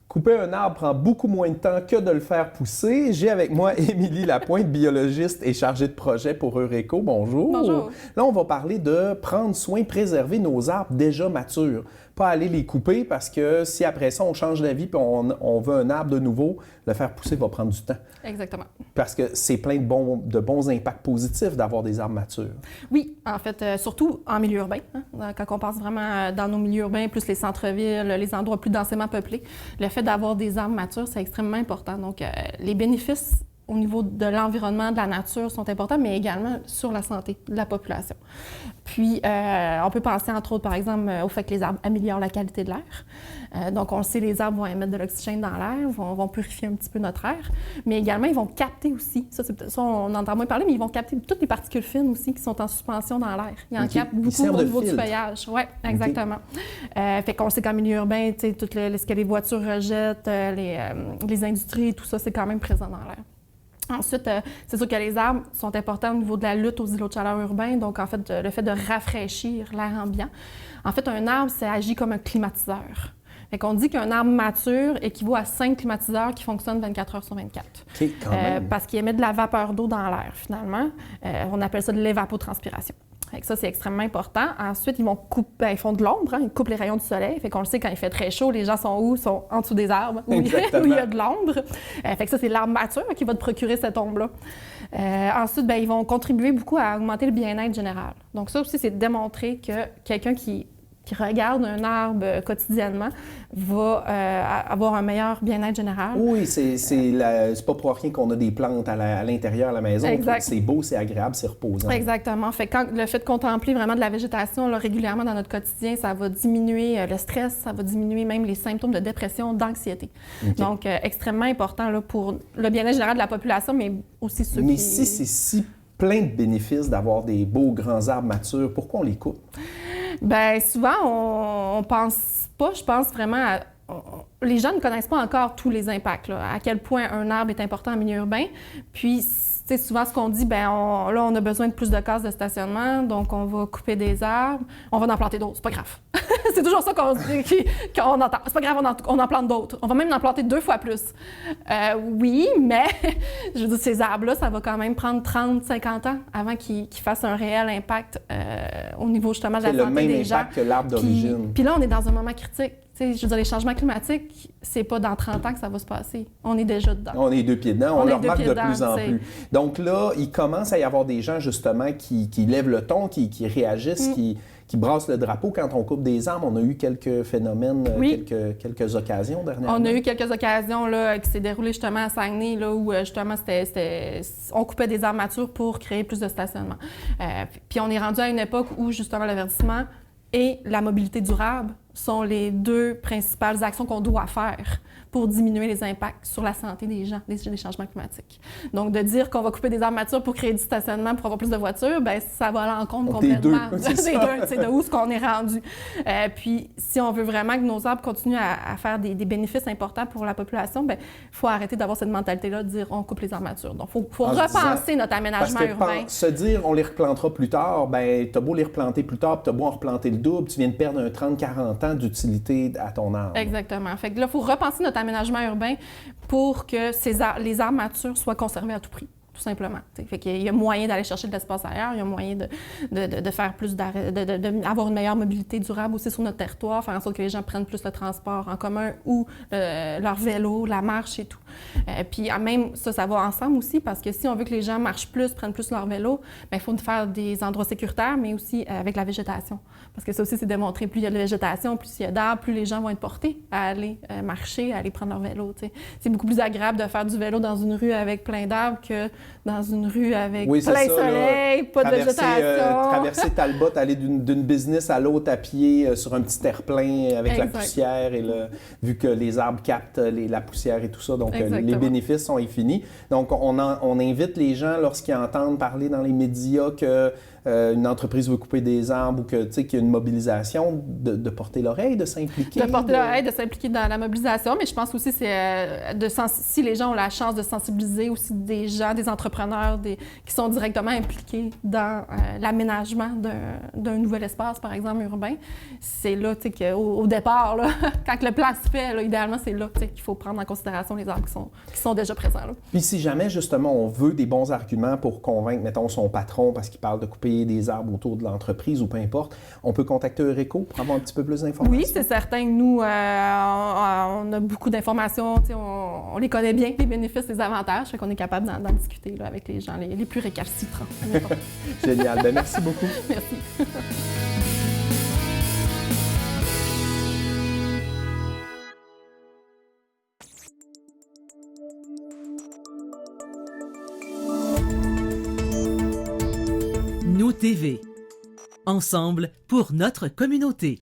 Couper un arbre prend beaucoup moins de temps que de le faire pousser. J'ai avec moi Émilie Lapointe, biologiste et chargée de projet pour Eureco. Bonjour. Bonjour. Là, on va parler de prendre soin, préserver nos arbres déjà matures. Pas aller les couper parce que si après ça, on change d'avis et on veut un arbre de nouveau, le faire pousser va prendre du temps. Exactement. Parce que c'est plein de bons impacts positifs d'avoir des arbres matures. Oui, en fait, surtout en milieu urbain. Hein, quand on passe vraiment dans nos milieux urbains, plus les centres-villes, les endroits plus densément peuplés, le fait d'avoir des arbres matures, c'est extrêmement important. Donc, les bénéfices au niveau de l'environnement, de la nature sont importants, mais également sur la santé de la population. Puis, on peut penser, entre autres, par exemple, au fait que les arbres améliorent la qualité de l'air. Donc, on le sait, les arbres vont émettre de l'oxygène dans l'air, vont purifier un petit peu notre air, mais également, ils vont capter aussi, ça on entend moins parler, mais ils vont capter toutes les particules fines aussi qui sont en suspension dans l'air. Ils en captent beaucoup au niveau du feuillage. Oui, exactement. Fait qu'on sait qu'en milieu urbain, tu sais, tout ce que les voitures rejettent, les industries, tout ça, c'est quand même présent dans l'air. Ensuite, c'est sûr que les arbres sont importants au niveau de la lutte aux îlots de chaleur urbains, donc en fait, le fait de rafraîchir l'air ambiant. En fait, un arbre, ça agit comme un climatiseur. Fait qu'on dit qu'un arbre mature équivaut à 5 climatiseurs qui fonctionnent 24 heures sur 24. OK, quand même. Parce qu'il émet de la vapeur d'eau dans l'air, finalement. On appelle ça de l'évapotranspiration. Fait que ça, c'est extrêmement important. Ensuite, ils font de l'ombre, hein, ils coupent les rayons du soleil. Fait qu'on le sait, quand il fait très chaud, les gens sont où? Sont en dessous des arbres, où il y a de l'ombre. Fait que ça, c'est l'arbre mature qui va te procurer cette ombre-là. Ensuite, ils vont contribuer beaucoup à augmenter le bien-être général. Donc ça aussi, c'est de démontrer que quelqu'un qui regarde un arbre quotidiennement va avoir un meilleur bien-être général. Oui, c'est pas pour rien qu'on a des plantes à l'intérieur de la maison. Exact. C'est beau, c'est agréable, c'est reposant. Exactement. Fait que le fait de contempler vraiment de la végétation là, régulièrement dans notre quotidien, ça va diminuer le stress, ça va diminuer même les symptômes de dépression, d'anxiété. Okay. Donc, extrêmement important là, pour le bien-être général de la population, mais aussi ceux Mais si c'est si plein de bénéfices d'avoir des beaux grands arbres matures, pourquoi on les coupe? Bien, souvent, on pense pas, je pense vraiment les gens ne connaissent pas encore tous les impacts, là, à quel point un arbre est important en milieu urbain. Puis, c'est souvent ce qu'on dit, là, on a besoin de plus de cases de stationnement, donc on va couper des arbres, on va en planter d'autres, c'est pas grave. C'est toujours ça qu'on entend. C'est pas grave, on en plante d'autres. On va même en planter 2 fois plus. Oui, mais je veux dire, ces arbres-là, ça va quand même prendre 30, 50 ans avant qu'ils fassent un réel impact au niveau justement de la santé des gens. C'est le même impact que l'arbre d'origine. Puis là, on est dans un moment critique. T'sais, je veux dire, les changements climatiques, c'est pas dans 30 ans que ça va se passer. On est déjà dedans. On est 2 pieds dedans, on le remarque de plus en plus. Donc là, il commence à y avoir des gens, justement, qui lèvent le ton, qui réagissent, qui brassent le drapeau quand on coupe des arbres. On a eu quelques phénomènes, quelques occasions dernièrement. On a eu quelques occasions là, qui s'est déroulées justement à Saguenay, là, où justement, on coupait des arbres matures pour créer plus de stationnement. Puis on est rendu à une époque où, justement, le verdissement et la mobilité durable sont les 2 principales actions qu'on doit faire pour diminuer les impacts sur la santé des gens, des changements climatiques. Donc, de dire qu'on va couper des arbres matures pour créer du stationnement, pour avoir plus de voitures, bien, ça va à l'encontre complètement des deux, de où est-ce qu'on est rendu. Puis, si on veut vraiment que nos arbres continuent à faire des bénéfices importants pour la population, bien, il faut arrêter d'avoir cette mentalité-là de dire on coupe les arbres matures. Donc, il faut repenser notre aménagement urbain. Se dire on les replantera plus tard, bien, t'as beau les replanter plus tard, puis t'as beau en replanter le double, tu viens de perdre un 30-40 ans d'utilité à ton arbre. Exactement. Fait que là, il faut repenser notre aménagement urbain pour que les arbres matures soient conservés à tout prix, tout simplement. T'sais. Fait qu'il y a moyen d'aller chercher de l'espace ailleurs, il y a moyen de faire plus d'avoir une meilleure mobilité durable aussi sur notre territoire, faire en sorte que les gens prennent plus le transport en commun ou leur vélo, la marche et tout. Puis même ça va ensemble aussi, parce que si on veut que les gens marchent plus, prennent plus leur vélo, bien, il faut faire des endroits sécuritaires, mais aussi avec la végétation. Parce que ça aussi, c'est démontré, plus il y a de végétation, plus il y a d'arbres, plus les gens vont être portés à aller marcher, à aller prendre leur vélo. T'sais. C'est beaucoup plus agréable de faire du vélo dans une rue avec plein d'arbres que dans une rue avec plein soleil, pas de végétation. Traverser Talbot, aller d'une business à l'autre à pied sur un petit terre-plein avec la poussière, vu que les arbres captent la poussière et tout ça, donc les bénéfices sont infinis. Donc on invite les gens, lorsqu'ils entendent parler dans les médias que une entreprise veut couper des arbres ou que, tu sais, qu'il y a une mobilisation, de porter l'oreille, de s'impliquer. De porter l'oreille, de s'impliquer dans la mobilisation, mais je pense aussi si les gens ont la chance de sensibiliser aussi des gens, des entrepreneurs qui sont directement impliqués dans l'aménagement d'un nouvel espace, par exemple, urbain, c'est là, tu sais, qu'au départ, là, quand le plan se fait, là, idéalement, c'est là, tu sais, qu'il faut prendre en considération les arbres qui sont déjà présents, là. Puis si jamais, justement, on veut des bons arguments pour convaincre, mettons, son patron parce qu'il parle de couper des arbres autour de l'entreprise ou peu importe, on peut contacter Eureco pour avoir un petit peu plus d'informations? Oui, c'est certain que nous, on a beaucoup d'informations, on les connaît bien, les bénéfices, les avantages, fait qu'on est capable d'en discuter là, avec les gens les plus récalcitrants. Génial. Ben, merci beaucoup. Merci. Nous TV. Ensemble pour notre communauté.